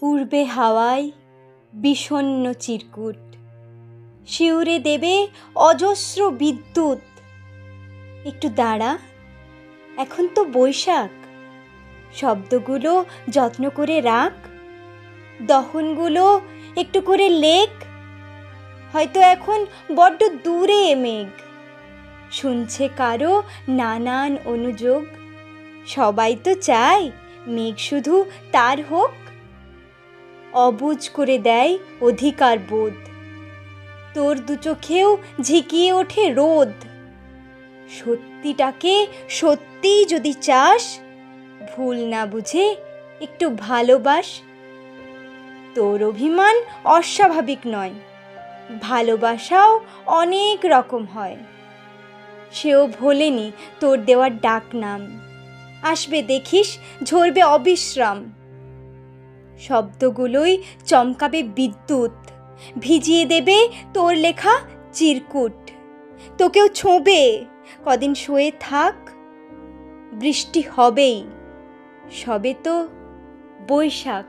উড়বে হাওয়ায় বিষণ্ণ চিরকুট, শিউরে দেবে অজস্র বিদ্যুৎ। একটু দাঁড়া, এখন তো বৈশাখ, শব্দগুলো যত্ন করে রাখ, দহনগুলো একটু করে লেখ। হয়তো এখন বড্ড দূরে এ মেঘ, শুনছে কারো নানান অনুযোগ। সবাই তো চায় মেঘ শুধু তার হোক, অবুঝ করে দেয় অধিকার বোধ। তোর দু চোখেও ঝিকিয়ে ওঠে রোদ। সত্যিটাকে সত্যিই যদি চাস, ভুল না বুঝে একটু ভালোবাস। তোর অভিমান অস্বাভাবিক নয়, ভালোবাসাও অনেক রকম হয়। সেও ভোলেনি তোর দেওয়ার ডাক নাম, আসবে দেখিস ঝরবে অবিশ্রাম। শব্দগুলোই চমকাবে বিদ্যুৎ, ভিজিয়ে দেবে তোর লেখা চিরকুট। তোকেও ছোঁবে, কদিন শুয়ে থাক, বৃষ্টি হবেই, সবে তো বৈশাখ।